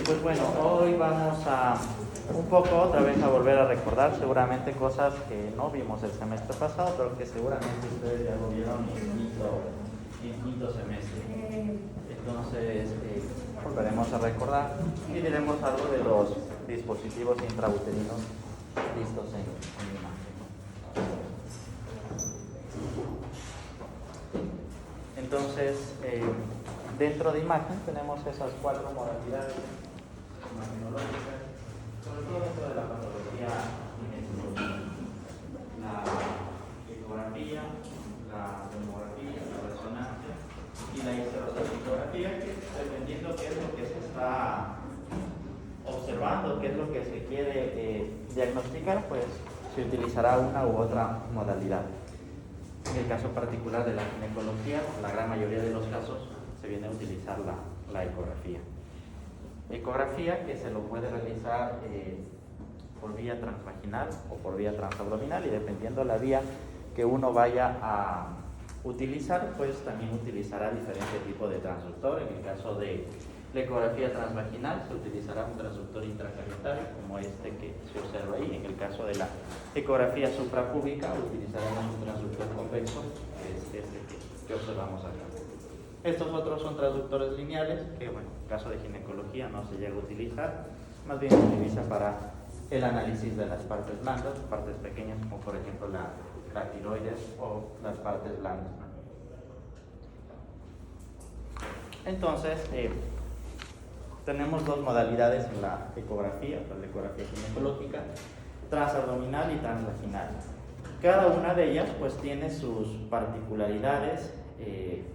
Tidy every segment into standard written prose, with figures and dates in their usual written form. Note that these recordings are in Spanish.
Pues bueno, hoy vamos a un poco otra vez a volver a recordar seguramente cosas que no vimos el semestre pasado, pero que seguramente ustedes ya lo vieron en quinto semestre. Entonces, volveremos a recordar y diremos algo de los dispositivos intrauterinos vistos en imagen. Entonces, dentro de imagen tenemos esas 4 modalidades imagenológicas, sobre todo dentro de la patología ginecológica: la ecografía, la tomografía, la resonancia y la histerosalpingografía, que dependiendo qué es lo que se está observando, qué es lo que se quiere diagnosticar, pues se utilizará una u otra modalidad. En el caso particular de la ginecología, la gran mayoría de los casos se viene a utilizar la ecografía. Ecografía que se lo puede realizar por vía transvaginal o por vía transabdominal, y dependiendo la vía que uno vaya a utilizar, pues también utilizará diferente tipo de transductor. En el caso de la ecografía transvaginal se utilizará un transductor intracavitario como este que se observa ahí. En el caso de la ecografía suprapúbica utilizaremos un transductor convexo, que es este que observamos acá. Estos otros son transductores lineales, que bueno, en caso de ginecología no se llega a utilizar, más bien se utiliza para el análisis de las partes blandas, partes pequeñas como por ejemplo la tiroides o las partes blandas, ¿no? Entonces, tenemos 2 modalidades en la ecografía ginecológica: transabdominal y transvaginal. Cada una de ellas pues tiene sus particularidades,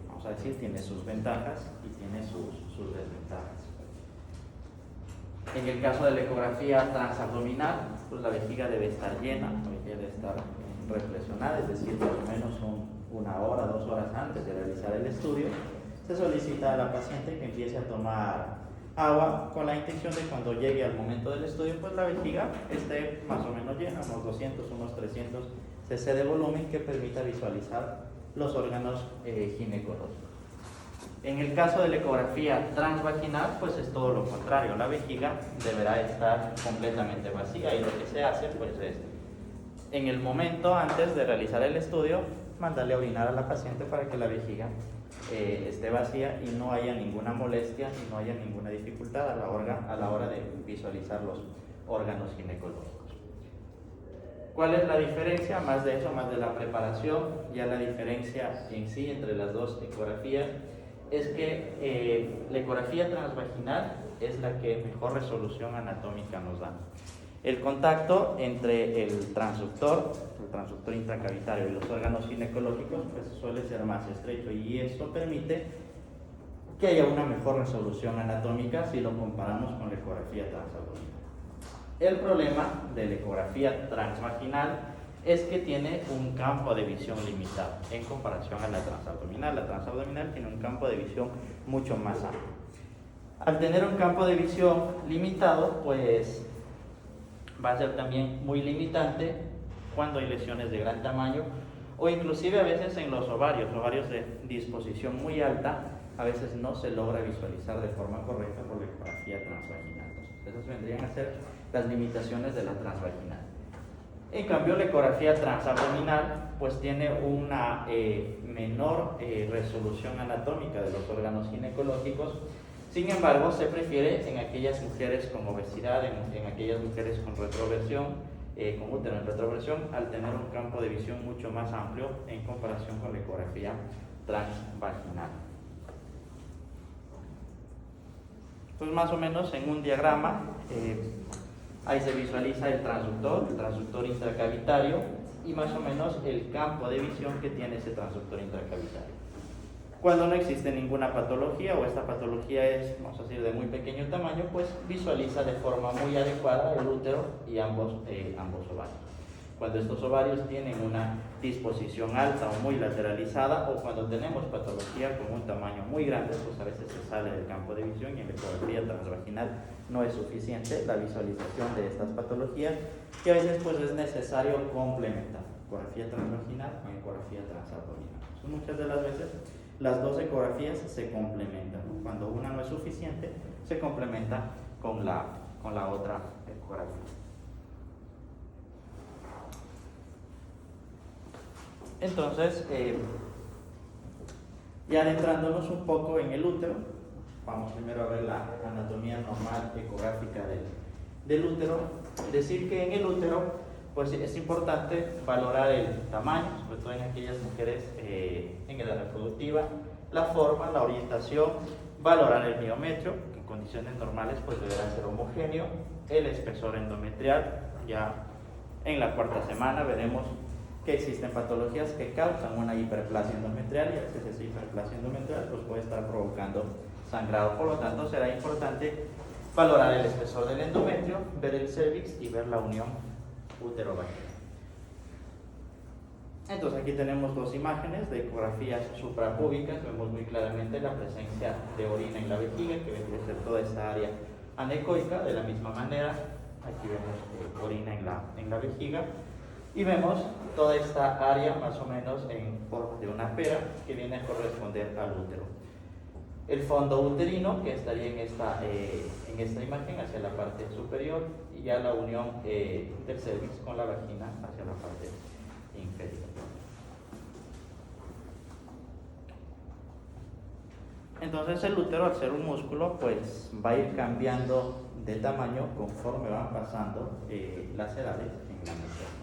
vamos a decir, tiene sus ventajas y tiene sus desventajas. En el caso de la ecografía transabdominal, pues la vejiga debe estar llena, debe estar reflexionada, es decir, más o menos 1 hora, 2 horas antes de realizar el estudio, se solicita a la paciente que empiece a tomar agua con la intención de cuando llegue al momento del estudio, pues la vejiga esté más o menos llena, unos 200, unos 300 cc de volumen, que permita visualizar los órganos ginecológicos. En el caso de la ecografía transvaginal, pues es todo lo contrario: la vejiga deberá estar completamente vacía, y lo que se hace pues es, en el momento antes de realizar el estudio, mandarle a orinar a la paciente para que la vejiga esté vacía y no haya ninguna molestia y no haya ninguna dificultad a la hora de visualizar los órganos ginecológicos. ¿Cuál es la diferencia? Más de eso, más de la preparación, ya la diferencia en sí entre las 2 ecografías es que la ecografía transvaginal es la que mejor resolución anatómica nos da. El contacto entre el transductor intracavitario y los órganos ginecológicos pues suele ser más estrecho, y esto permite que haya una mejor resolución anatómica si lo comparamos con la ecografía transabdominal. El problema de la ecografía transvaginal es que tiene un campo de visión limitado en comparación a la transabdominal. La transabdominal tiene un campo de visión mucho más amplio. Al tener un campo de visión limitado, pues va a ser también muy limitante cuando hay lesiones de gran tamaño o inclusive a veces en los ovarios de disposición muy alta, a veces no se logra visualizar de forma correcta por la ecografía transvaginal. Entonces, esas vendrían a ser las limitaciones de la transvaginal. En cambio, la ecografía transabdominal pues tiene una menor resolución anatómica de los órganos ginecológicos. Sin embargo, se prefiere en aquellas mujeres con obesidad, en aquellas mujeres con retroversión, con útero en retroversión, al tener un campo de visión mucho más amplio en comparación con la ecografía transvaginal. Pues más o menos en un diagrama, ahí se visualiza el transductor intracavitario y más o menos el campo de visión que tiene ese transductor intracavitario. Cuando no existe ninguna patología o esta patología es, vamos a decir, de muy pequeño tamaño, pues visualiza de forma muy adecuada el útero y ambos ovarios. Cuando estos ovarios tienen una disposición alta o muy lateralizada, o cuando tenemos patología con un tamaño muy grande, pues a veces se sale del campo de visión y en la ecografía transvaginal no es suficiente la visualización de estas patologías, que a veces pues es necesario complementar ecografía transvaginal con ecografía transabdominal. Muchas de las veces las dos ecografías se complementan, ¿no? Cuando una no es suficiente, se complementa con la otra ecografía. Entonces, ya adentrándonos un poco en el útero, vamos primero a ver la anatomía normal ecográfica del útero. Decir que en el útero pues es importante valorar el tamaño, sobre todo en aquellas mujeres en edad reproductiva, la forma, la orientación, valorar el miometrio, que en condiciones normales pues deberá ser homogéneo, el espesor endometrial. Ya en la cuarta semana veremos que existen patologías que causan una hiperplasia endometrial, y a veces esa hiperplasia endometrial pues puede estar provocando sangrado. Por lo tanto, será importante valorar el espesor del endometrio, ver el cervix y ver la unión útero-vaginal. Entonces aquí tenemos dos imágenes de ecografías suprapúbicas. Vemos muy claramente la presencia de orina en la vejiga, que vendría a ser toda esta área anecoica. De la misma manera, aquí vemos orina en la vejiga, y vemos toda esta área más o menos en forma de una pera que viene a corresponder al útero. El fondo uterino, que estaría en esta imagen hacia la parte superior, y ya la unión del cervix con la vagina hacia la parte inferior. Entonces el útero, al ser un músculo, pues va a ir cambiando de tamaño conforme van pasando las edades en la mujer.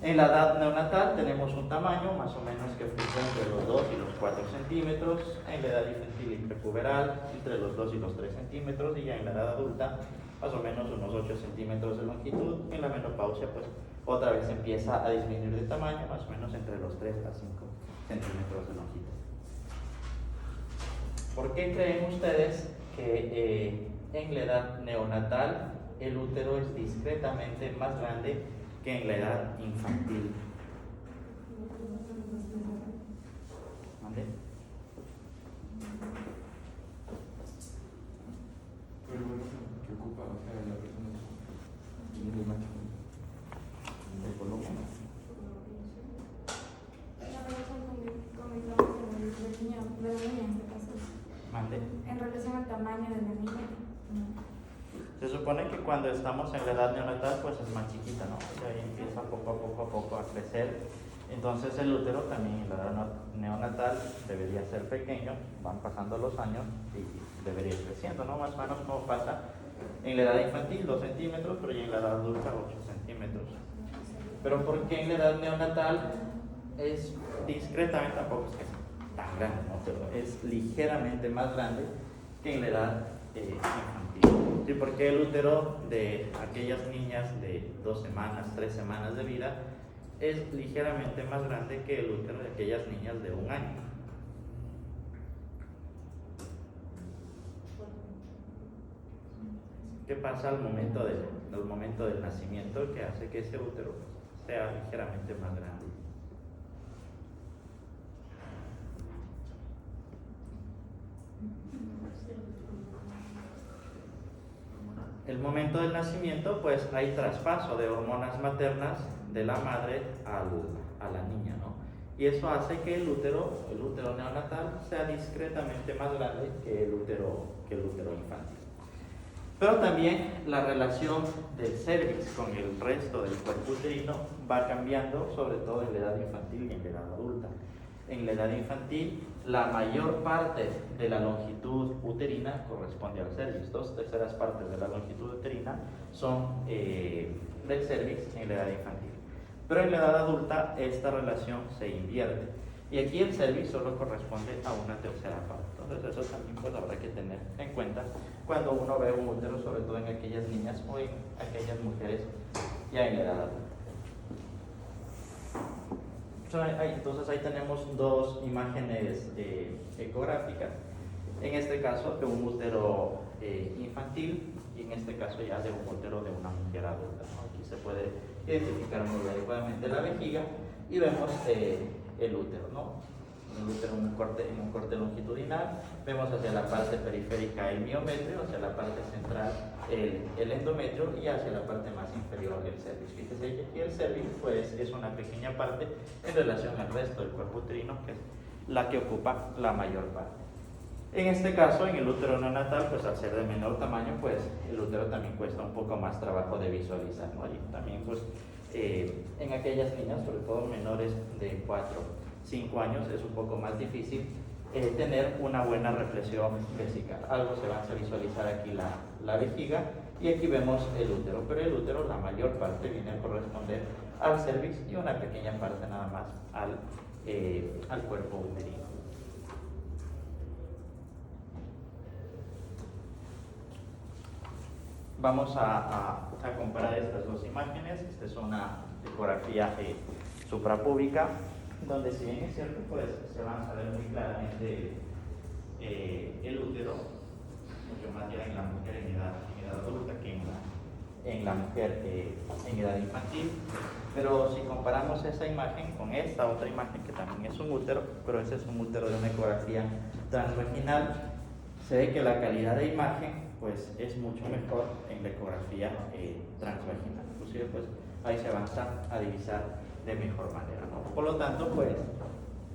En la edad neonatal tenemos un tamaño más o menos que fluctúa entre los 2 y los 4 centímetros, en la edad infantil y prepuberal entre los 2 y los 3 centímetros, y ya en la edad adulta más o menos unos 8 centímetros de longitud. En la menopausia pues otra vez empieza a disminuir de tamaño, más o menos entre los 3 a 5 centímetros de longitud. ¿Por qué creen ustedes que en la edad neonatal el útero es discretamente más grande que en la edad infantil? ¿Vale? Pero bueno, ¿qué ocupa? O sea, la persona tiene el macho. ¿El volumen? De la niña en este caso. ¿Vale? En relación al tamaño de la niña. Se supone que cuando estamos en la edad neonatal pues es más chiquita, ¿no? O sea, ahí empieza poco a poco a crecer. Entonces el útero también en la edad neonatal debería ser pequeño, van pasando los años y debería ir creciendo, ¿no? Más o menos como pasa en la edad infantil, 2 centímetros, pero ya en la edad adulta 8 centímetros. Pero ¿por qué en la edad neonatal es discretamente, tampoco es que es tan grande, ¿no? Pero es ligeramente más grande que en la edad infantil? Sí, porque el útero de aquellas niñas de 2 semanas, 3 semanas de vida es ligeramente más grande que el útero de aquellas niñas de 1 año. ¿Qué pasa al momento del nacimiento que hace que ese útero sea ligeramente más grande? El momento del nacimiento, pues hay traspaso de hormonas maternas de la madre a la niña, ¿no? Y eso hace que el útero neonatal sea discretamente más grande que el útero infantil. Pero también la relación del cervix con el resto del cuerpo uterino va cambiando, sobre todo en la edad infantil y en la edad adulta. En la edad infantil, la mayor parte de la longitud uterina corresponde al cervix. 2/3 partes de la longitud uterina son del cervix en la edad infantil. Pero en la edad adulta, esta relación se invierte. Y aquí el cervix solo corresponde a 1/3 parte. Entonces eso también pues habrá que tener en cuenta cuando uno ve un útero, sobre todo en aquellas niñas o en aquellas mujeres ya en la edad adulta. Entonces ahí tenemos dos imágenes ecográficas. En este caso de un útero infantil y en este caso ya de un útero de una mujer adulta, ¿no? Aquí se puede identificar muy adecuadamente la vejiga y vemos el útero, ¿no? El útero en un corte longitudinal, vemos hacia la parte periférica el miometrio, hacia la parte central el endometrio y hacia la parte más inferior el cervix. Fíjese que aquí el cervix pues, es una pequeña parte en relación al resto del cuerpo uterino, que es la que ocupa la mayor parte. En este caso, en el útero neonatal, pues al ser de menor tamaño, pues el útero también cuesta un poco más trabajo de visualizar, ¿no? Y también pues en aquellas niñas, sobre todo menores de 4-5 años, es un poco más difícil tener una buena reflexión vesical. Algo se va a visualizar aquí la vejiga y aquí vemos el útero, pero el útero la mayor parte viene a corresponder al cervix y una pequeña parte nada más al cuerpo uterino. Vamos a comparar estas dos imágenes. Esta es una ecografía suprapúbica, donde si bien es cierto, pues se van a ver muy claramente el útero, mucho más ya en la mujer en edad adulta que en la mujer en edad infantil. Pero si comparamos esa imagen con esta otra imagen, que también es un útero, pero ese es un útero de una ecografía transvaginal, se ve que la calidad de imagen pues es mucho mejor en la ecografía transvaginal. Inclusive pues ahí se avanza a divisar de mejor manera, ¿no? Por lo tanto, pues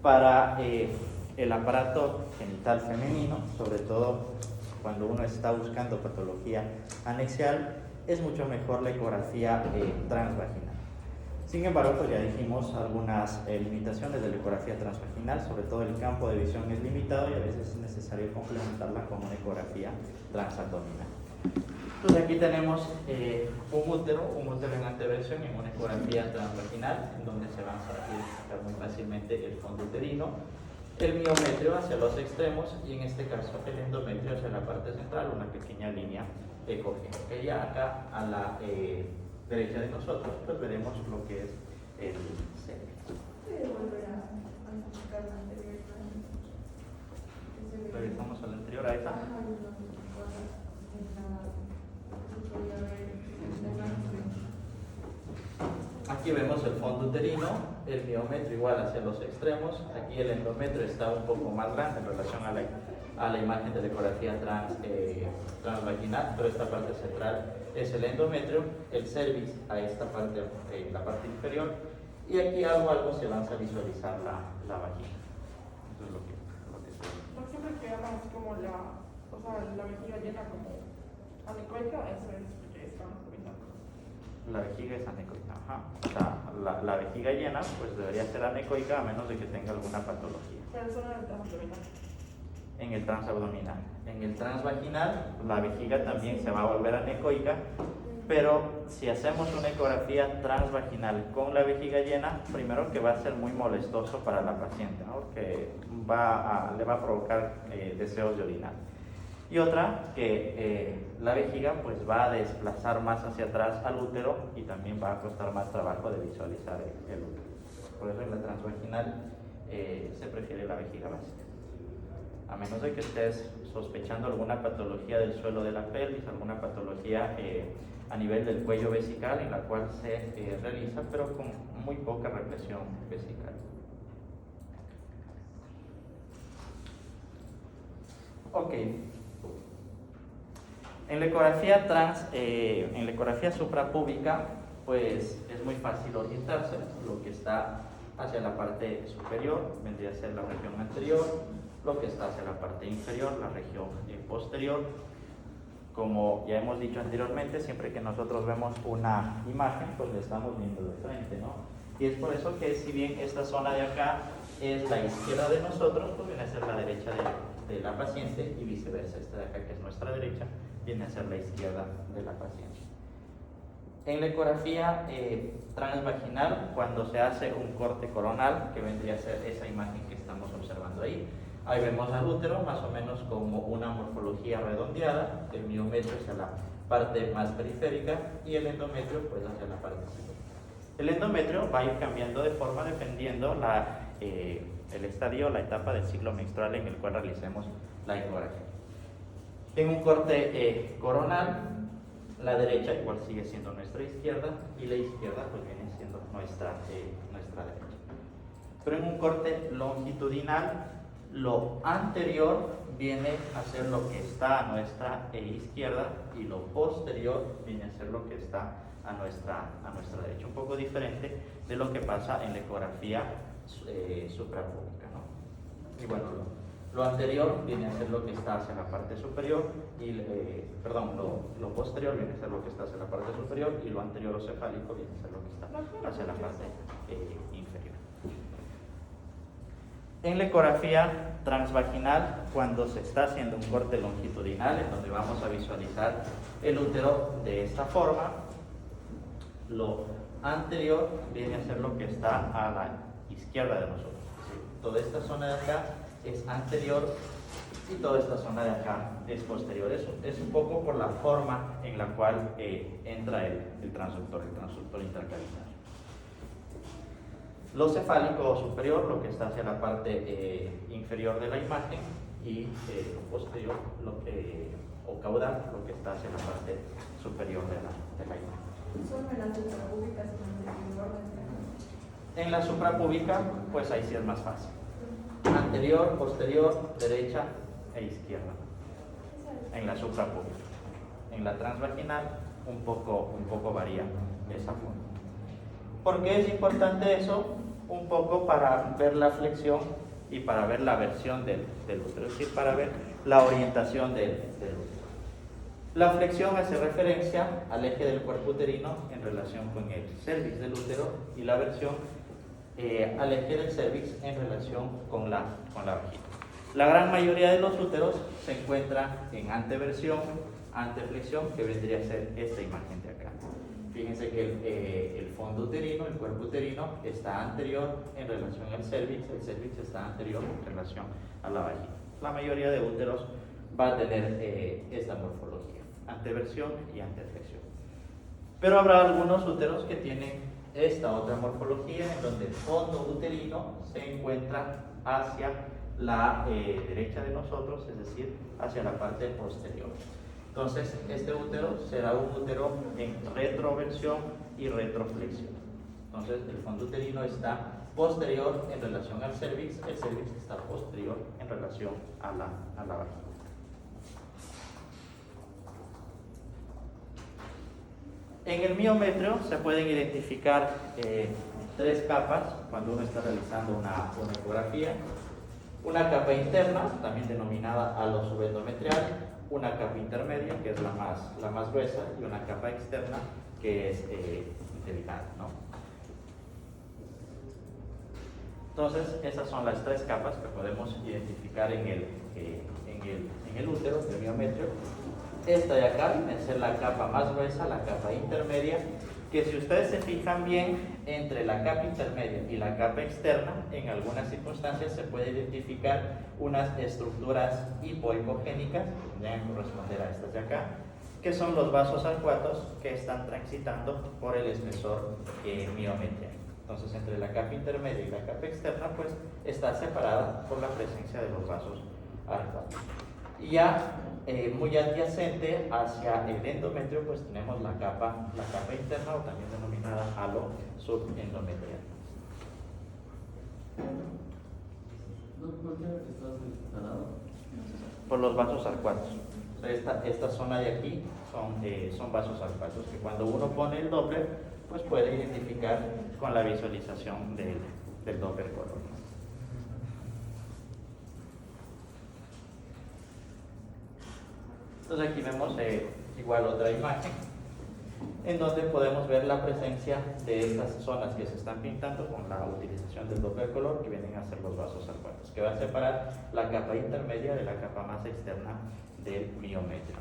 para el aparato genital femenino, sobre todo cuando uno está buscando patología anexial, es mucho mejor la ecografía transvaginal. Sin embargo, pues ya dijimos algunas limitaciones de la ecografía transvaginal, sobre todo el campo de visión es limitado y a veces es necesario complementarla con una ecografía transabdominal. Entonces aquí tenemos un útero en anteversión en una ecografía transvaginal, en donde se va a identificar muy fácilmente el fondo uterino, el miometrio hacia los extremos y en este caso el endometrio hacia la parte central, una pequeña línea ecogénica. Y ya acá a la derecha de nosotros pues veremos lo que es el cervix. Regresamos a la anterior, a esta. Aquí vemos el fondo uterino, el miometrio igual hacia los extremos. Aquí el endometrio está un poco más grande en relación a la imagen de la ecografía transvaginal, pero esta parte central es el endometrio, el cervix a esta parte, la parte inferior, y aquí algo se avanza a visualizar la vagina. Eso es lo que ¿No siempre queda más como la vejiga llena como anecoica? Eso es lo que estamos comentando. La vejiga es anecoica, ajá. O sea, la vejiga llena pues debería ser anecoica a menos de que tenga alguna patología. Pero eso no es el transabdominal. En el transabdominal. En el transvaginal, la vejiga también se va a volver anecoica, pero si hacemos una ecografía transvaginal con la vejiga llena, primero que va a ser muy molestoso para la paciente, ¿no? Que le va a provocar deseos de orinar. Y otra, que la vejiga pues va a desplazar más hacia atrás al útero y también va a costar más trabajo de visualizar el útero. Por eso en la transvaginal se prefiere la vejiga básica. A menos de que estés sospechando alguna patología del suelo de la pelvis, alguna patología a nivel del cuello vesical, en la cual se realiza, pero con muy poca represión vesical. Ok. En la ecografía suprapúbica, pues es muy fácil orientarse. Lo que está hacia la parte superior vendría a ser la región anterior, lo que está hacia la parte inferior, la región posterior. Como ya hemos dicho anteriormente, siempre que nosotros vemos una imagen, pues le estamos viendo de frente, ¿no? Y es por eso que si bien esta zona de acá es la izquierda de nosotros, pues viene a ser la derecha de la paciente y viceversa. Esta de acá, que es nuestra derecha, viene a ser la izquierda de la paciente. En la ecografía transvaginal, cuando se hace un corte coronal, que vendría a ser esa imagen que estamos observando ahí, ahí vemos al útero más o menos como una morfología redondeada, el miometrio hacia la parte más periférica y el endometrio pues hacia la parte superior. El endometrio va a ir cambiando de forma dependiendo el estadio, la etapa del ciclo menstrual en el cual realicemos la ecografía. En un corte coronal, la derecha igual sigue siendo nuestra izquierda y la izquierda pues viene siendo nuestra derecha. Pero en un corte longitudinal, lo anterior viene a ser lo que está a nuestra izquierda y lo posterior viene a ser lo que está a nuestra derecha. Un poco diferente de lo que pasa en la ecografía suprapúbica, ¿no? Y bueno, lo anterior viene a ser lo que está hacia la parte superior y lo posterior viene a ser lo que está hacia la parte superior y lo anterior o cefálico viene a ser lo que está hacia la parte inferior. En la ecografía transvaginal, cuando se está haciendo un corte longitudinal, en donde vamos a visualizar el útero de esta forma, lo anterior viene a ser lo que está a la izquierda de nosotros. ¿Sí? Toda esta zona de acá es anterior y toda esta zona de acá es posterior. Eso es un poco por la forma en la cual entra el transductor intercavitario. Lo cefálico superior, lo que está hacia la parte inferior de la imagen, y lo posterior, o caudal, lo que está hacia la parte superior de la imagen. Solo en las suprapúbicas y en orden. En la suprapúbica, pues ahí sí es más fácil. Anterior, posterior, derecha e izquierda. En la suprapúbica. En la transvaginal, un poco varía esa forma. ¿Por qué es importante eso? Un poco para ver la flexión y para ver la versión del útero, es decir, para ver la orientación del útero. La flexión hace referencia al eje del cuerpo uterino en relación con el cervix del útero y la versión al eje del cervix en relación con la vagina. La gran mayoría de los úteros se encuentran en anteversión, anteflexión, que vendría a ser esta imagen de acá. Fíjense que el fondo uterino, el cuerpo uterino, está anterior en relación al cervix, el cervix está anterior en relación a la vagina. La mayoría de úteros va a tener esta morfología, anteversión y anteflexión. Pero habrá algunos úteros que tienen esta otra morfología, en donde el fondo uterino se encuentra hacia la derecha de nosotros, es decir, hacia la parte posterior. Entonces, este útero será un útero en retroversión y retroflexión. Entonces, el fondo uterino está posterior en relación al cervix, el cervix está posterior en relación a la vagina. En el miometrio se pueden identificar tres capas cuando uno está realizando una ecografía. Una capa interna, también denominada halo subendometrial, una capa intermedia, que es la más gruesa, y una capa externa, que es delgada, ¿no? Entonces, esas son las tres capas que podemos identificar en el útero, el miometrio. Esta de acá viene a ser la capa más gruesa, la capa intermedia, que si ustedes se fijan bien, entre la capa intermedia y la capa externa, en algunas circunstancias se puede identificar unas estructuras hipoecogénicas, que tendrían que corresponder a estas de acá, que son los vasos arcuatos que están transitando por el espesor miometrial. Entonces, entre la capa intermedia y la capa externa, pues está separada por la presencia de los vasos arcuatos. Y ya muy adyacente hacia el endometrio, pues tenemos la capa interna, o también denominada halo subendometrial. ¿Por qué estás separado? Por los vasos arcuatos. Esta zona de aquí son vasos arcuatos que cuando uno pone el Doppler, pues puede identificar con la visualización del del Doppler color, ¿no? Entonces aquí vemos igual otra imagen en donde podemos ver la presencia de estas zonas que se están pintando con la utilización del Doppler color, que vienen a ser los vasos arcuatos, que va a separar la capa intermedia de la capa más externa del miometrio.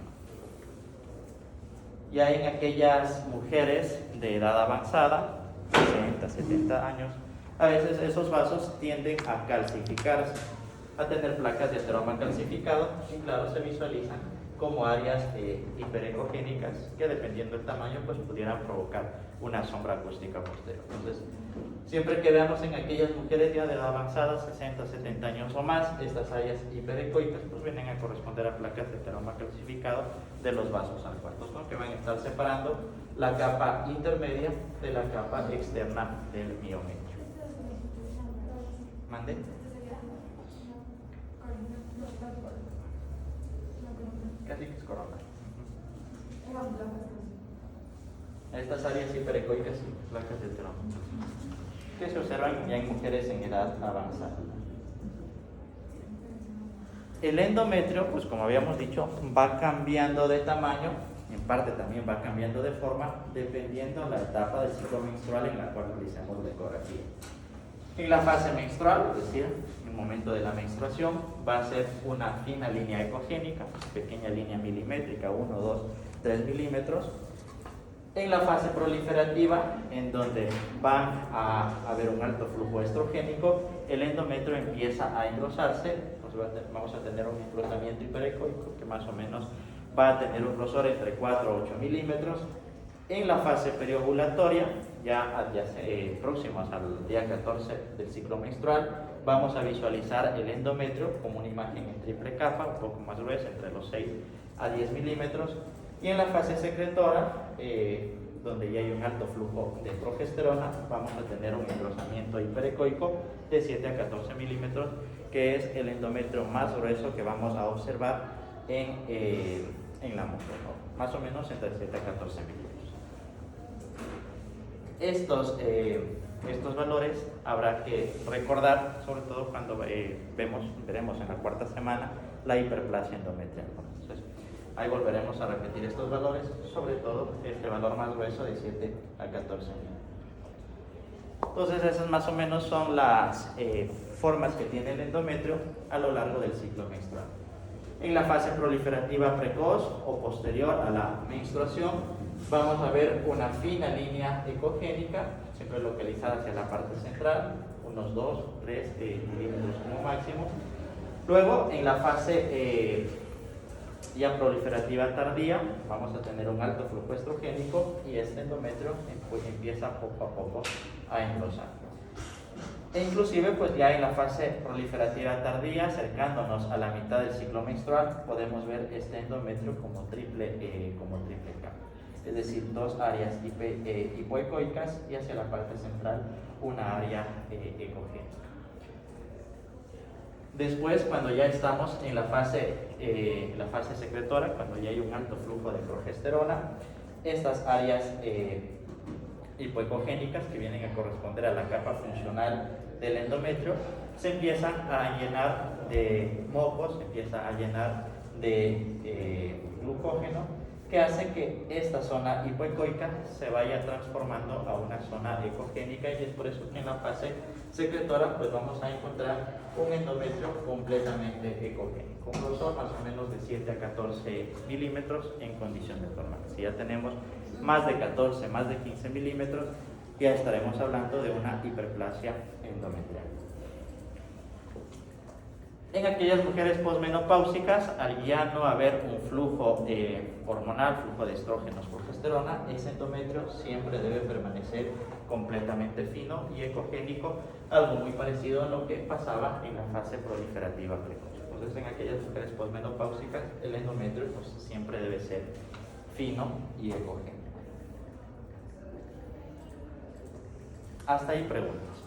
Ya en aquellas mujeres de edad avanzada, 60, 70 años, a veces esos vasos tienden a calcificarse, a tener placas de ateroma calcificado, y claro, se visualizan como áreas hiperecogénicas que, dependiendo del tamaño, pues pudieran provocar una sombra acústica posterior. Entonces, siempre que veamos en aquellas mujeres ya de edad avanzada, 60, 70 años o más, estas áreas hiperecoicas pues vienen a corresponder a placas de ateroma calcificado de los vasos arcuatos, ¿no? Que van a estar separando la capa intermedia de la capa externa del miometrio. ¿Mande? Casi que es corona. Estas áreas hiperecoicas y placas de ateroma que se observan ya en mujeres en edad avanzada. El endometrio, pues como habíamos dicho, va cambiando de tamaño, en parte también va cambiando de forma, dependiendo de la etapa del ciclo menstrual en la cual realizamos la ecografía. En la fase menstrual, es decir, en el momento de la menstruación, va a ser una fina línea ecogénica, pequeña línea milimétrica, 1, 2, 3 milímetros. En la fase proliferativa, en donde va a haber un alto flujo estrogénico, el endometrio empieza a engrosarse, pues vamos a tener un engrosamiento hiperecoico que más o menos va a tener un grosor entre 4 a 8 milímetros. En la fase periovulatoria, ya próximos al día 14 del ciclo menstrual, vamos a visualizar el endometrio como una imagen en triple capa, un poco más gruesa, entre los 6 a 10 milímetros. Y en la fase secretora, donde ya hay un alto flujo de progesterona, vamos a tener un engrosamiento hiperecoico de 7 a 14 milímetros, que es el endometrio más grueso que vamos a observar en la mujer, ¿no? Más o menos entre 7 a 14 milímetros. Estos valores habrá que recordar, sobre todo cuando veremos en la cuarta semana la hiperplasia endometrial. Entonces, ahí volveremos a repetir estos valores, sobre todo este valor más grueso de 7 a 14 milímetros. Entonces, esas más o menos son las formas que tiene el endometrio a lo largo del ciclo menstrual. En la fase proliferativa precoz o posterior a la menstruación, vamos a ver una fina línea ecogénica, siempre localizada hacia la parte central, unos 2, 3 milímetros como máximo. Luego, en la fase ya proliferativa tardía, vamos a tener un alto flujo estrogénico y este endometrio pues, empieza poco a poco a engrosar. E inclusive, pues ya en la fase proliferativa tardía, acercándonos a la mitad del ciclo menstrual, podemos ver este endometrio como triple capa. Es decir, dos áreas hipoecoicas y hacia la parte central una área ecogénica. Después, cuando ya estamos en la fase secretora, cuando ya hay un alto flujo de progesterona, estas áreas hipoecogénicas que vienen a corresponder a la capa funcional del endometrio se empiezan a llenar de mocos, se empieza a llenar de glucógeno, que hace que esta zona hipoecoica se vaya transformando a una zona ecogénica, y es por eso que en la fase secretora pues vamos a encontrar un endometrio completamente ecogénico, un grosor más o menos de 7 a 14 milímetros en condiciones normales. Si ya tenemos más de 14, más de 15 milímetros, ya estaremos hablando de una hiperplasia endometrial. En aquellas mujeres posmenopáusicas, al ya no haber un flujo hormonal, flujo de estrógenos, progesterona, ese endometrio siempre debe permanecer completamente fino y ecogénico, algo muy parecido a lo que pasaba en la fase proliferativa precoz. Entonces, en aquellas mujeres posmenopáusicas, el endometrio pues, siempre debe ser fino y ecogénico. Hasta ahí preguntas.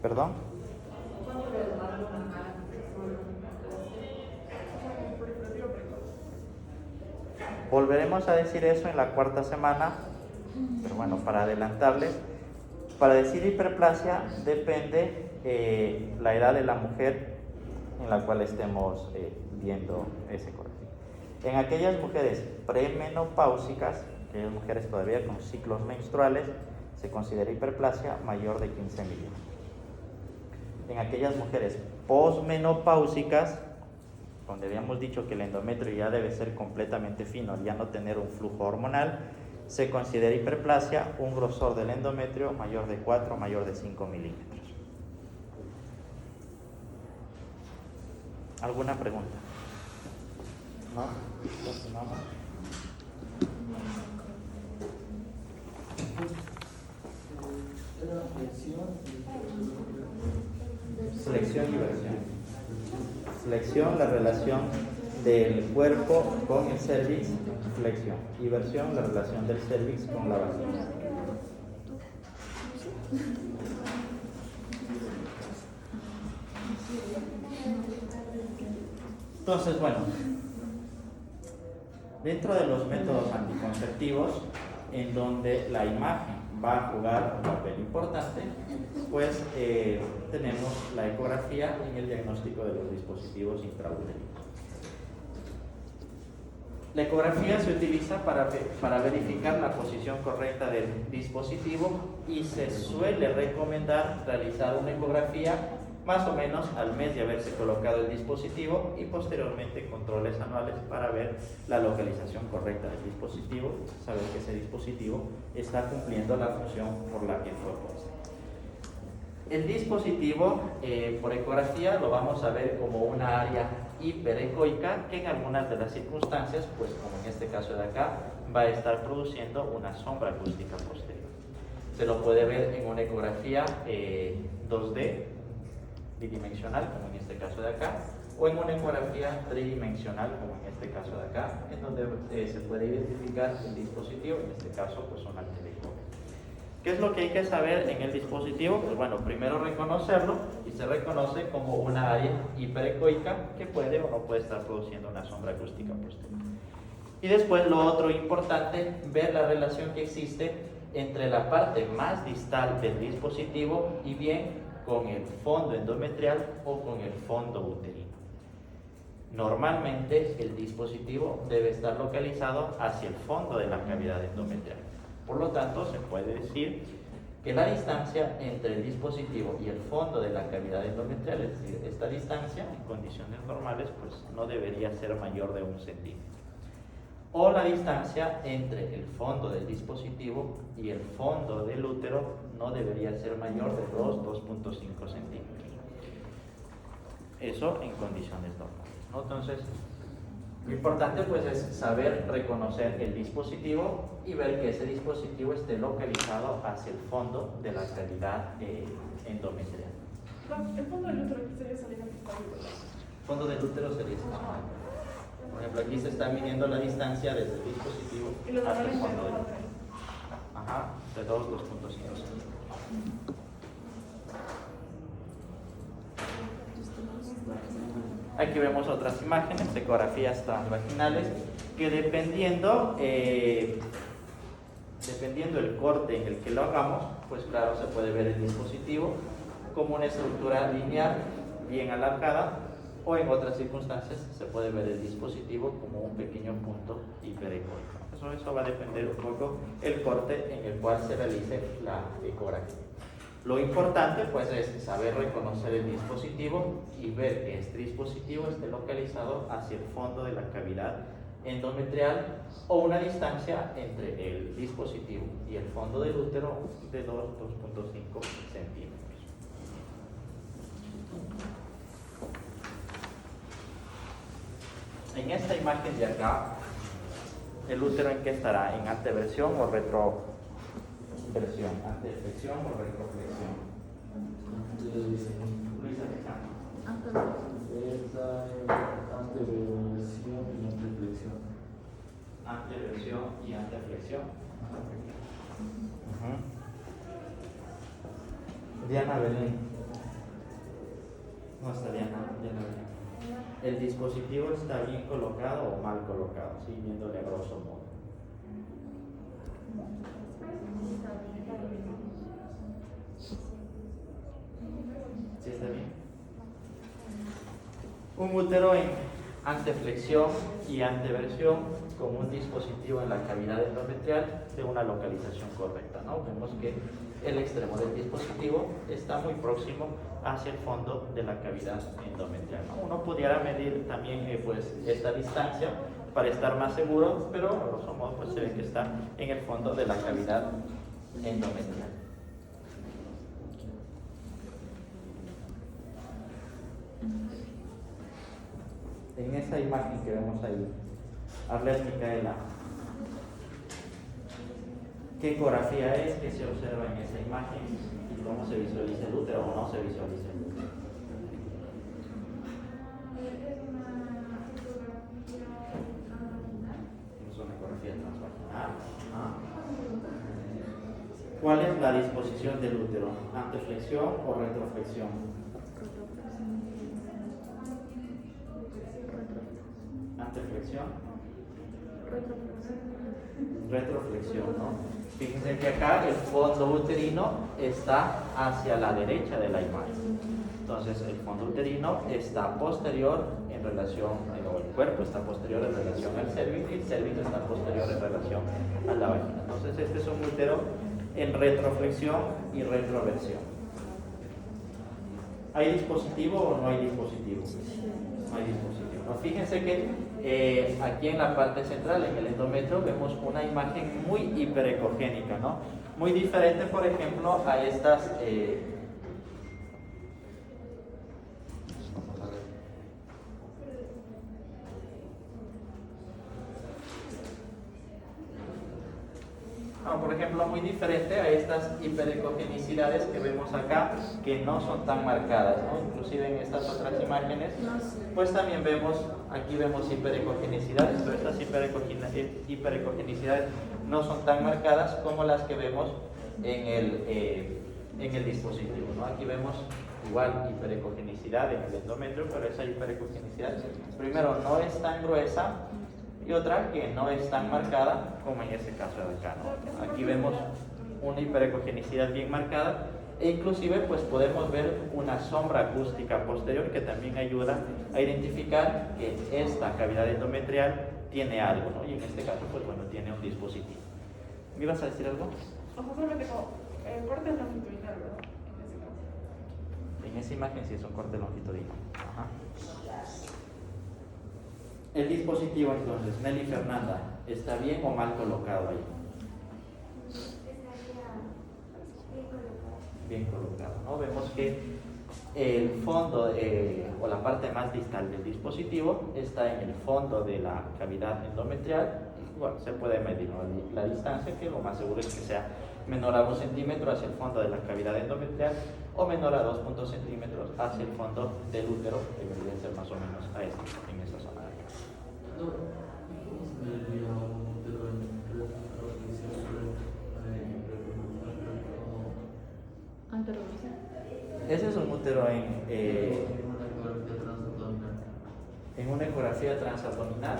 ¿Perdón? Volveremos a decir eso en la cuarta semana, pero bueno, para adelantarles, para decir hiperplasia depende la edad de la mujer en la cual estemos viendo ese corte. En aquellas mujeres premenopáusicas, aquellas mujeres todavía con ciclos menstruales, se considera hiperplasia mayor de 15 milímetros. En aquellas mujeres posmenopáusicas, donde habíamos dicho que el endometrio ya debe ser completamente fino, ya no tener un flujo hormonal, se considera hiperplasia un grosor del endometrio mayor de 4, mayor de 5 milímetros. ¿Alguna pregunta? ¿No? Continuamos. Era Flexión y versión. Flexión, la relación del cuerpo con el cervix, flexión. Y versión, la relación del cervix con la vagina. Entonces, bueno, dentro de los métodos anticonceptivos, en donde la imagen va a jugar un papel importante, pues tenemos la ecografía en el diagnóstico de los dispositivos intrauterinos. La ecografía se utiliza para verificar la posición correcta del dispositivo y se suele recomendar realizar una ecografía más o menos al mes de haberse colocado el dispositivo y posteriormente controles anuales para ver la localización correcta del dispositivo, saber que ese dispositivo está cumpliendo la función por la que fue puesto. El dispositivo por ecografía lo vamos a ver como una área hiperecoica que en algunas de las circunstancias, pues como en este caso de acá, va a estar produciendo una sombra acústica posterior. Se lo puede ver en una ecografía 2D bidimensional, como en este caso de acá, o en una ecografía tridimensional, como en este caso de acá, en donde se puede identificar el dispositivo, en este caso pues un telescopio. ¿Qué es lo que hay que saber en el dispositivo? Pues bueno, primero reconocerlo, y se reconoce como una área hiperecoica que puede o no puede estar produciendo una sombra acústica posterior. Y después lo otro importante, ver la relación que existe entre la parte más distal del dispositivo y bien con el fondo endometrial o con el fondo uterino. Normalmente el dispositivo debe estar localizado hacia el fondo de la cavidad endometrial. Por lo tanto, se puede decir que la distancia entre el dispositivo y el fondo de la cavidad endometrial, es decir, esta distancia en condiciones normales, pues no debería ser mayor de 1 centímetro. O la distancia entre el fondo del dispositivo y el fondo del útero no debería ser mayor de 2.5 centímetros. Eso en condiciones normales, ¿no? Entonces, lo importante pues es saber reconocer el dispositivo y ver que ese dispositivo esté localizado hacia el fondo de la cavidad endometrial. El fondo del útero aquí sería salir aquí está bien. El fondo del útero sería este. Por ejemplo, aquí se está midiendo la distancia desde el dispositivo Y los hasta el valores fondo de del útero. Ajá, de 2.5 centímetros. Aquí vemos otras imágenes, ecografías transvaginales, que dependiendo el corte en el que lo hagamos, pues claro, se puede ver el dispositivo como una estructura lineal bien alargada, o en otras circunstancias se puede ver el dispositivo como un pequeño punto hiperecoico. Eso va a depender un poco el corte en el cual se realice la ecografía. Lo importante pues es saber reconocer el dispositivo y ver que este dispositivo esté localizado hacia el fondo de la cavidad endometrial o una distancia entre el dispositivo y el fondo del útero de 2.5 centímetros. En esta imagen de acá, el útero en qué estará, en anteversión o retroversión, anteflexión o retroflexión. Luisa, Anteversión y anteflexión. Anteversión y anteflexión. Diana Belén. No está Diana Belén. el dispositivo está bien colocado o mal colocado, ¿sí? Viéndole a grosso modo. ¿Sí está bien? Un útero en anteflexión y anteversión con un dispositivo en la cavidad endometrial de una localización correcta, ¿no? Vemos que el extremo del dispositivo está muy próximo hacia el fondo de la cavidad endometrial, ¿no? Uno pudiera medir también pues, esta distancia para estar más seguro, pero a grosso modo pues, se ve que está en el fondo de la cavidad endometrial. En esa imagen que vemos ahí, Arlet Micaela, ¿qué ecografía es que se observa en esa imagen y cómo se visualiza el útero o no se visualiza el útero? Es una ecografía transvaginal. ¿Cuál es la disposición del útero? ¿Anteflexión o retroflexión? ¿Anteflexión? Retroflexión, ¿no? Fíjense que acá el fondo uterino está hacia la derecha de la imagen. Entonces el fondo uterino está posterior en relación, o el cuerpo está posterior en relación al cérvix y el cérvix está posterior en relación a la vagina. Entonces este es un útero en retroflexión y retroversión. ¿Hay dispositivo o no hay dispositivo? No hay dispositivo. ¿No? Fíjense que aquí en la parte central, en el endometrio, vemos una imagen muy hiperecogénica, ¿no? Muy diferente, por ejemplo, a estas... vamos a ver. Por ejemplo, muy diferente a estas hiperecogenicidades que vemos acá, que no son tan marcadas, ¿no? Inclusive en estas otras imágenes, pues también vemos, aquí vemos hiperecogenicidades, pero estas hiperecogenicidades no son tan marcadas como las que vemos en el dispositivo, ¿no? Aquí vemos igual hiperecogenicidad en el endometrio, pero esa hiperecogenicidad, primero, no es tan gruesa, y otra que no es tan marcada como en este caso de acá, ¿no? Aquí vemos una hiperecogenicidad bien marcada e inclusive pues podemos ver una sombra acústica posterior que también ayuda a identificar que esta cavidad endometrial tiene algo, ¿no? Y en este caso pues bueno, tiene un dispositivo. ¿Me ibas a decir algo? O sea, solamente como corte longitudinal, ¿verdad? En ese caso. En esa imagen sí es un corte longitudinal. Ajá. El dispositivo entonces, Nelly Fernanda, ¿está bien o mal colocado ahí? Bien colocado, ¿no? Vemos que el fondo o la parte más distal del dispositivo está en el fondo de la cavidad endometrial. Bueno, se puede medir, ¿no? La distancia, que lo más seguro es que sea menor a 1 centímetro hacia el fondo de la cavidad endometrial o menor a 2 centímetros hacia el fondo del útero, que debería ser más o menos a en esa zona de acá. ¿Cómo se vería un útero en retroflexión? Ese es un útero en una ecografía transabdominal.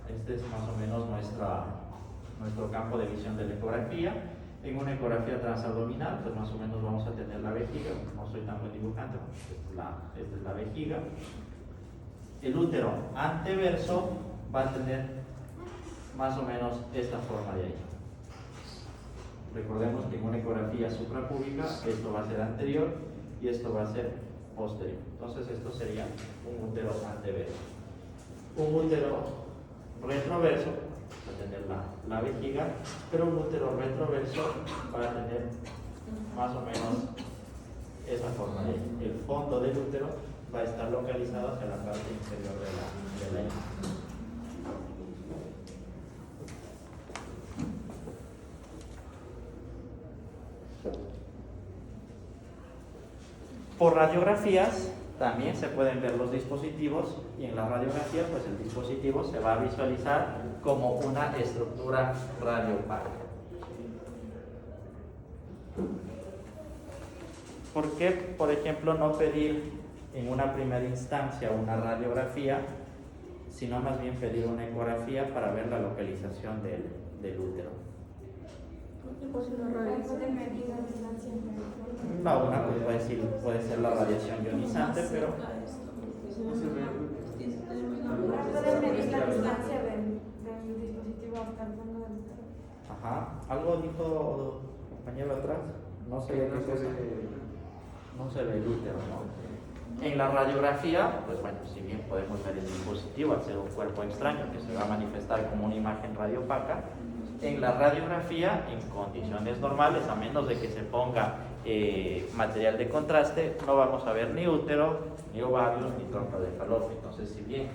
Este es más o menos nuestro campo de visión de la ecografía. En una ecografía transabdominal, pues más o menos vamos a tener la vejiga. No soy tan buen dibujante, esta es la vejiga. El útero anteverso va a tener más o menos esta forma de ahí. Recordemos que en una ecografía suprapúbica esto va a ser anterior y esto va a ser posterior. Entonces esto sería un útero anteverso. Un útero retroverso va a tener la vejiga, pero un útero retroverso va a tener más o menos esa forma de ahí. El fondo del útero va a estar localizado hacia la parte inferior de la imagen. Por radiografías también se pueden ver los dispositivos y en la radiografía pues el dispositivo se va a visualizar como una estructura radiopárica. ¿Por qué, por ejemplo, no pedir en una primera instancia una radiografía, sino más bien pedir una ecografía para ver la localización del útero. No, una puede ser la radiación ionizante, pero Puedes medir la distancia del dispositivo hasta el fondo del útero. ajá, algo dijo compañero atrás, no se ve no se ve el útero, ¿no? En la radiografía, pues bueno, si bien podemos ver el dispositivo al ser un cuerpo extraño que se va a manifestar como una imagen radiopaca, en la radiografía, en condiciones normales, a menos de que se ponga material de contraste, no vamos a ver ni útero, ni ovarios, ni trompa de falopio. Entonces, si bien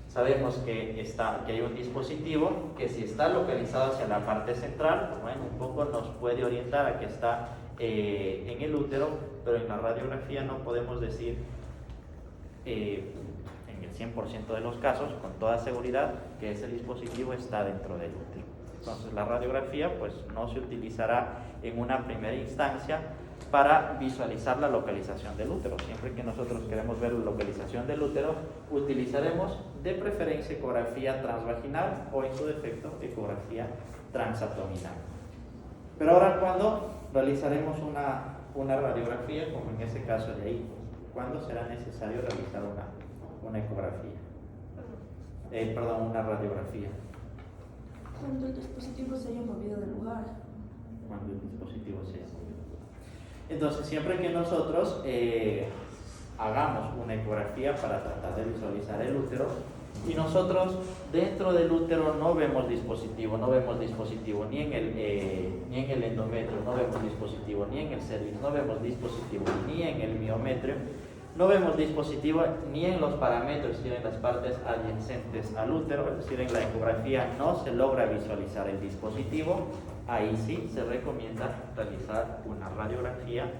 sabemos que hay un dispositivo que si está localizado hacia la parte central, pues bueno, un poco nos puede orientar a que está en el útero, pero en la radiografía no podemos decir en el 100% de los casos con toda seguridad que ese dispositivo está dentro del útero. Entonces la radiografía pues no se utilizará en una primera instancia para visualizar la localización del útero. Siempre que nosotros queremos ver la localización del útero, utilizaremos de preferencia ecografía transvaginal o en su defecto ecografía transabdominal. Pero ahora, ¿cuándo realizaremos una radiografía, como en ese caso de ahí? ¿Cuándo será necesario realizar una ecografía? Una radiografía. Cuando el dispositivo se haya movido del lugar. Cuando el dispositivo se haya movido. Entonces, siempre que nosotros hagamos una ecografía para tratar de visualizar el útero, y nosotros dentro del útero no vemos dispositivo ni en el endometrio, no vemos dispositivo ni en el cervix, no vemos dispositivo ni en el miometrio, no vemos dispositivo ni en los parámetros, es decir, en las partes adyacentes al útero, es decir, en la ecografía no se logra visualizar el dispositivo. Ahí sí se recomienda realizar una radiografía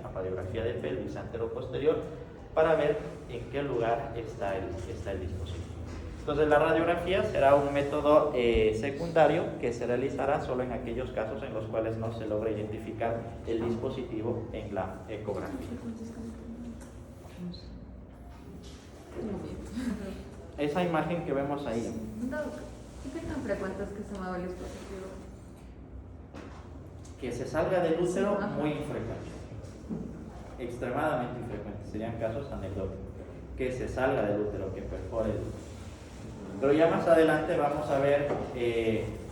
de pelvis antero-posterior para ver en qué lugar está el dispositivo. Entonces la radiografía será un método secundario que se realizará solo en aquellos casos en los cuales no se logra identificar el dispositivo en la ecografía. Esa imagen que vemos ahí. ¿Qué tan frecuente es que se mueva el dispositivo? Que se salga del útero, muy infrecuente, extremadamente infrecuente, serían casos anecdóticos, que se salga del útero, que perfore el útero. Pero ya más adelante vamos a ver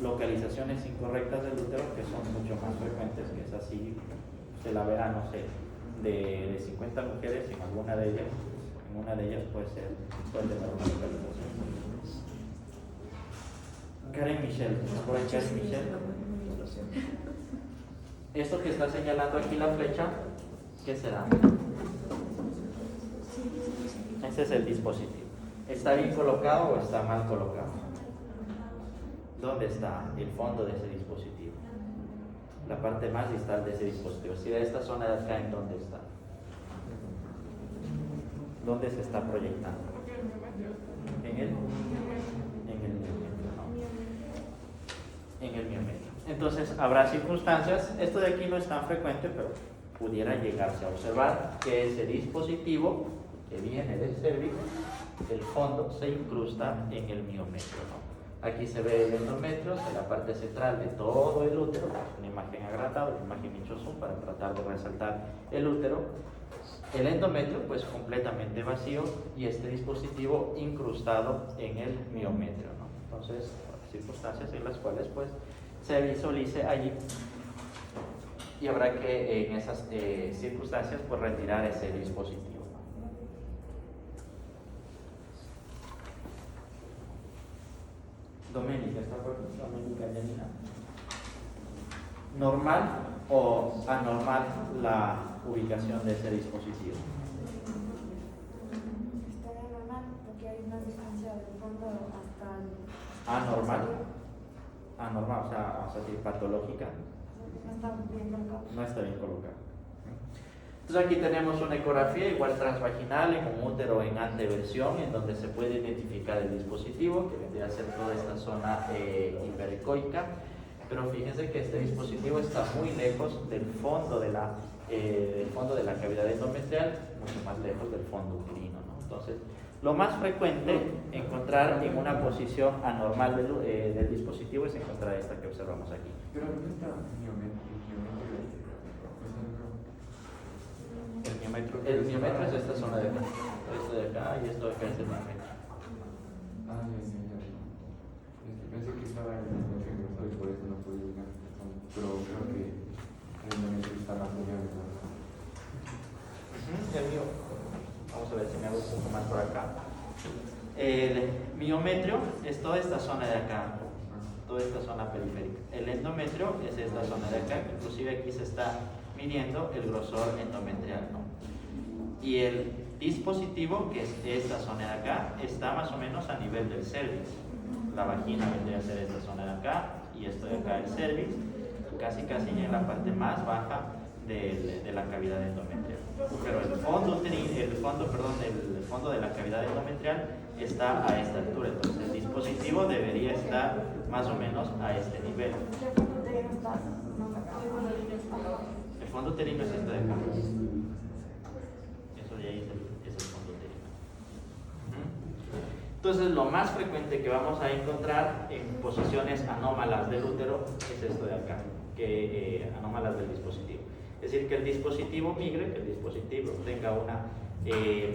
localizaciones incorrectas del útero que son mucho más frecuentes, que es así, se la verá, no sé, de 50 mujeres, en una de ellas puede tener una localización. Karen Michelle, por ahí Karen Michelle. Esto que está señalando aquí la flecha, ¿qué será? Ese es el dispositivo. ¿Está bien colocado o está mal colocado? ¿Dónde está el fondo de ese dispositivo? La parte más distal de ese dispositivo. Si de esta zona de acá, ¿en dónde está? ¿Dónde se está proyectando? En el miometrio, ¿no? En el miometrio. Entonces habrá circunstancias, esto de aquí no es tan frecuente, pero pudiera llegarse a observar que ese dispositivo que viene del cervix, el fondo se incrusta en el miometrio, ¿no? Aquí se ve el endometrio, en la parte central de todo el útero, una imagen agrandada, una imagen hecho zoom para tratar de resaltar el útero. El endometrio pues completamente vacío y este dispositivo incrustado en el miometrio, ¿no? Entonces, circunstancias en las cuales pues se visualice allí y habrá que en esas circunstancias pues retirar ese dispositivo. Doménica, ¿está por aquí? Doménica Yanina. ¿Normal o anormal la ubicación de ese dispositivo? Estaría normal porque hay una distancia del fondo hasta el... ¿Anormal? Anormal, o sea, vamos a decir patológica. No está bien colocado. No está bien colocado. Entonces aquí tenemos una ecografía igual transvaginal en un útero en anteversión, en donde se puede identificar el dispositivo, que vendría a ser toda esta zona hiperecoica. Pero fíjense que este dispositivo está muy lejos del fondo de la del fondo de la cavidad endometrial, mucho más lejos del fondo uterino, ¿no? Entonces, lo más frecuente encontrar en una posición anormal del dispositivo es encontrar esta que observamos aquí. Pero ¿dónde está El miometro es esta zona de acá. Esto de acá y esto de acá es el miometro. Ah, ya. Pensé que estaba en el miometro y por eso no podía llegar. Pero creo que el miometro está más allá de la... El mío. Vamos a ver si me hago un poco más por acá. El miometrio es toda esta zona de acá, toda esta zona periférica. El endometrio es esta zona de acá, inclusive aquí se está midiendo el grosor endometrial, ¿no? Y el dispositivo, que es esta zona de acá, está más o menos a nivel del cervix. La vagina vendría a ser esta zona de acá y esto de acá el cervix, casi en la parte más baja de la cavidad endometrial. Pero el fondo de la cavidad endometrial está a esta altura, entonces el dispositivo debería estar más o menos a este nivel. El fondo uterino es este de acá. Eso de ahí es el fondo uterino. Entonces, lo más frecuente que vamos a encontrar en posiciones anómalas del útero es esto de acá, anómalas del dispositivo. Es decir, que el dispositivo migre, que el dispositivo tenga una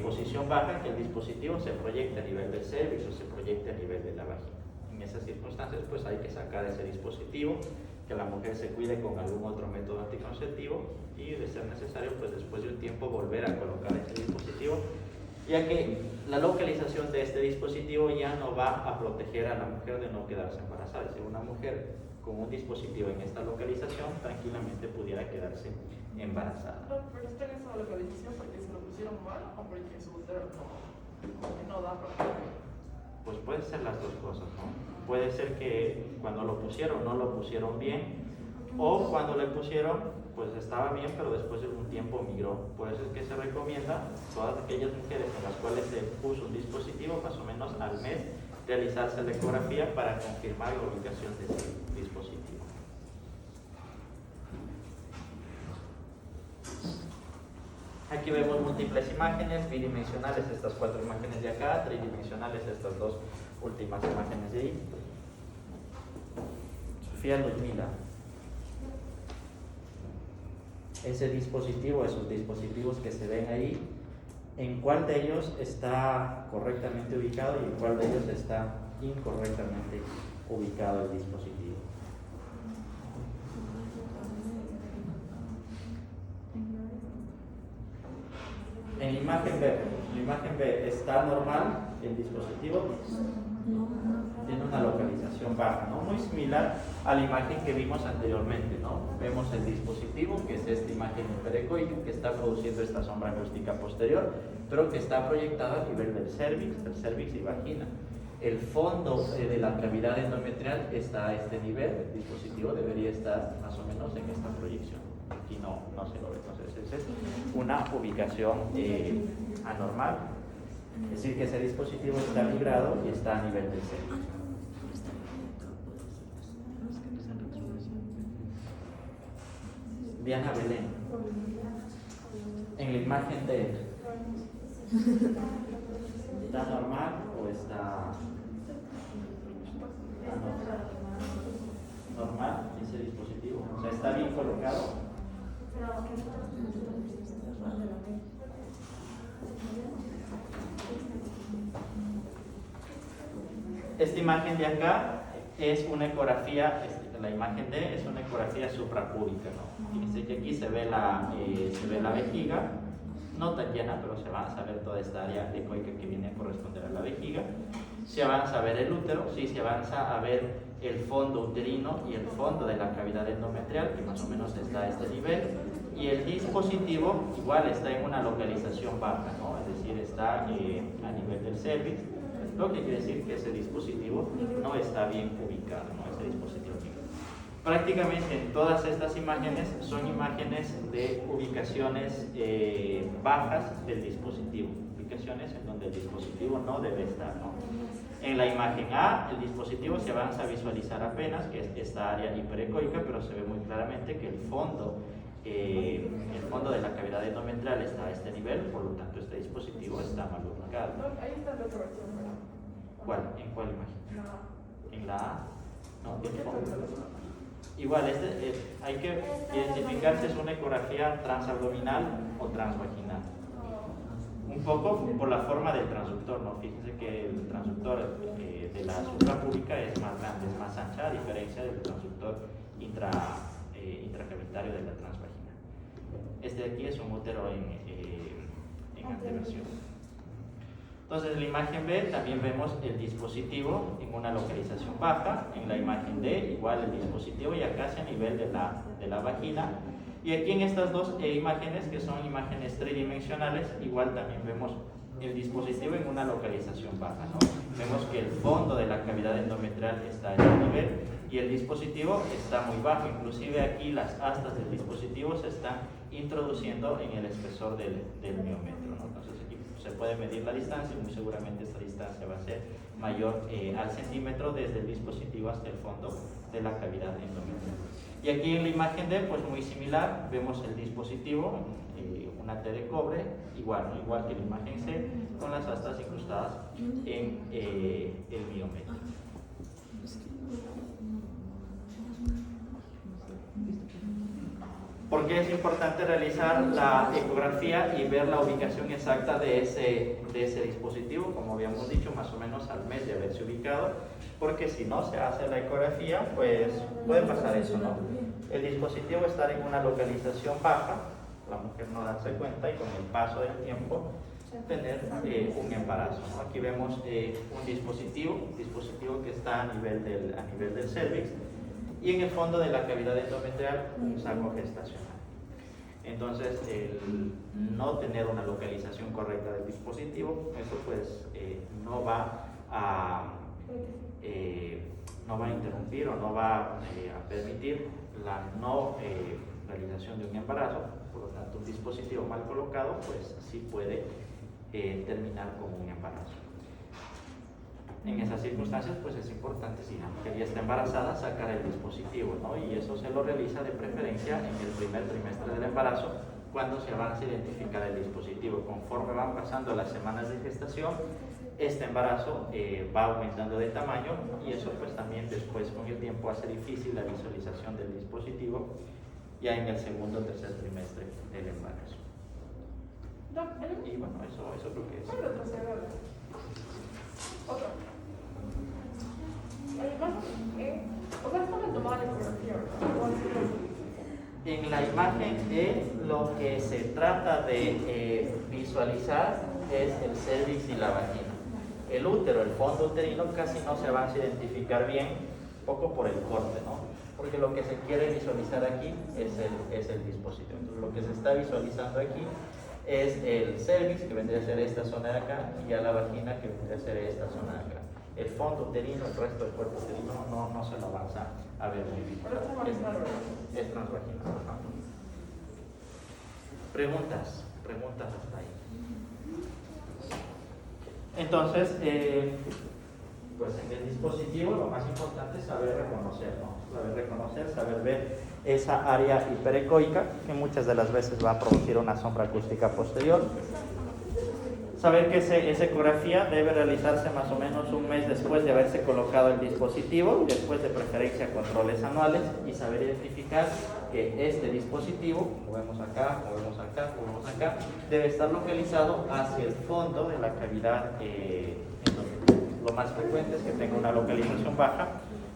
posición baja, que el dispositivo se proyecte a nivel del cervix o se proyecte a nivel de la vagina. En esas circunstancias, pues hay que sacar ese dispositivo, que la mujer se cuide con algún otro método anticonceptivo y, de ser necesario, pues después de un tiempo volver a colocar ese dispositivo, ya que la localización de este dispositivo ya no va a proteger a la mujer de no quedarse embarazada. Es decir, una mujer con un dispositivo en esta localización tranquilamente pudiera quedarse embarazada. Pero está en esa localización porque se lo pusieron mal o porque su útero no da para... Pues puede ser las dos cosas, ¿no? Puede ser que cuando lo pusieron no lo pusieron bien, o cuando le pusieron pues estaba bien, pero después de un tiempo migró. Por eso es que se recomienda a todas aquellas mujeres en las cuales se puso un dispositivo, más o menos al mes, realizarse la ecografía para confirmar la ubicación de ese dispositivo. Aquí vemos múltiples imágenes, bidimensionales estas 4 imágenes de acá, tridimensionales estas 2 últimas imágenes de ahí. Sofía Ludmila. Ese dispositivo, esos dispositivos que se ven ahí, ¿en cuál de ellos está correctamente ubicado y en cuál de ellos está incorrectamente ubicado el dispositivo? En la imagen B está normal el dispositivo, tiene una localización baja, ¿no? Muy similar a la imagen que vimos anteriormente, ¿no? Vemos el dispositivo, que es esta imagen hiperecoica, que está produciendo esta sombra acústica posterior, pero que está proyectada a nivel del cervix y vagina. El fondo de la cavidad endometrial está a este nivel, el dispositivo debería estar más o menos en esta proyección. Aquí no se lo ve, entonces esa es una ubicación anormal, es decir, que ese dispositivo está librado y está a nivel del cervix. Diana Belén, en la imagen D, ¿está normal o está normal ese dispositivo? O sea, ¿está bien colocado? Esta imagen de acá es una ecografía, la imagen D es una ecografía suprapúbica, ¿no? Fíjense que aquí se ve la vejiga, no tan llena, pero se va a saber toda esta área ecoica que viene a corresponder a la vejiga. Se avanza a ver el útero, sí, se avanza a ver el fondo uterino y el fondo de la cavidad endometrial, que más o menos está a este nivel, y el dispositivo igual está en una localización baja, ¿no? Es decir, está a nivel del cervix, lo que quiere decir que ese dispositivo no está bien ubicado, ¿no? Ese dispositivo prácticamente en todas estas imágenes son imágenes de ubicaciones bajas del dispositivo, ubicaciones en donde el dispositivo no debe estar, ¿no? En la imagen A, el dispositivo se avanza a visualizar apenas, que es esta área hiperecoica, pero se ve muy claramente que el fondo el fondo de la cavidad endometrial está a este nivel, por lo tanto este dispositivo está mal ubicado. No, ahí está la otra versión, ¿verdad? ¿Cuál? ¿En cuál imagen? No. ¿En la A? No, ¿Qué el tal fondo. la otra? Igual, hay que identificar si es una ecografía transabdominal o transvaginal. Un poco por la forma del transductor, ¿no? Fíjense que el transductor de la suprapúbica es más grande, es más ancha, a diferencia del transductor intracavitario de la transvaginal. Este de aquí es un útero en anteversión. Entonces, en la imagen B también vemos el dispositivo en una localización baja. En la imagen D, igual el dispositivo ya casi a nivel de la vagina. Y aquí en estas dos imágenes, que son imágenes tridimensionales, igual también vemos el dispositivo en una localización baja, ¿no? Vemos que el fondo de la cavidad endometrial está a este nivel y el dispositivo está muy bajo. Inclusive aquí las astas del dispositivo se están introduciendo en el espesor del miometro, ¿no? Entonces aquí se puede medir la distancia y muy seguramente esta distancia va a ser mayor al centímetro desde el dispositivo hasta el fondo de la cavidad endometrial. Y aquí en la imagen D, pues muy similar, vemos el dispositivo, una T de cobre, igual, ¿no? Igual que la imagen C, con las astas incrustadas en el miometro. ¿Por qué es importante realizar la ecografía y ver la ubicación exacta de ese dispositivo? Como habíamos dicho, más o menos al mes de haberse ubicado, porque si no se hace la ecografía, pues puede pasar eso, ¿no? El dispositivo estar en una localización baja, la mujer no darse cuenta y con el paso del tiempo tener un embarazo, ¿no? Aquí vemos un dispositivo que está a nivel del cervix, y en el fondo de la cavidad endometrial un saco gestacional. Entonces, el no tener una localización correcta del dispositivo, eso pues no va a interrumpir o no va a permitir la no realización de un embarazo. Por lo tanto, un dispositivo mal colocado pues sí puede terminar con un embarazo. En esas circunstancias, pues es importante, si la mujer ya está embarazada, sacar el dispositivo, ¿no? Y eso se lo realiza de preferencia en el primer trimestre del embarazo, cuando se avanza a identificar el dispositivo. Conforme van pasando las semanas de gestación, este embarazo va aumentando de tamaño y eso pues también después con el tiempo hace difícil la visualización del dispositivo ya en el segundo o tercer trimestre del embarazo. Y bueno, eso creo que es. ¿Cuál otro se ve? Otro. O sea, estaba tomada la ecografía, ¿verdad? En la imagen E, lo que se trata de visualizar es el cervix y la vagina. El útero, el fondo uterino, casi no se avanza a identificar bien, poco por el corte, ¿no? Porque lo que se quiere visualizar aquí es el dispositivo. Entonces, lo que se está visualizando aquí es el cervix, que vendría a ser esta zona de acá, y ya la vagina, que vendría a ser esta zona de acá. El fondo uterino, el resto del cuerpo uterino, no se lo avanza a ver muy bien. Es transvaginal. Ajá. Preguntas hasta ahí. Entonces, pues en el dispositivo lo más importante es saber reconocer, ¿no? Saber ver esa área hiperecoica, que muchas de las veces va a producir una sombra acústica posterior. Saber que esa ecografía debe realizarse más o menos un mes después de haberse colocado el dispositivo, después de preferencia controles anuales, y saber identificar que este dispositivo, como vemos acá, debe estar localizado hacia el fondo de la cavidad endometrial. Lo más frecuente es que tenga una localización baja,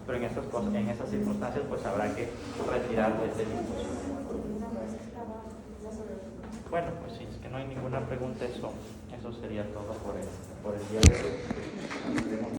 pero en esas circunstancias pues habrá que retirar este dispositivo. Bueno, pues si es que no hay ninguna pregunta, eso sería todo por el día de hoy.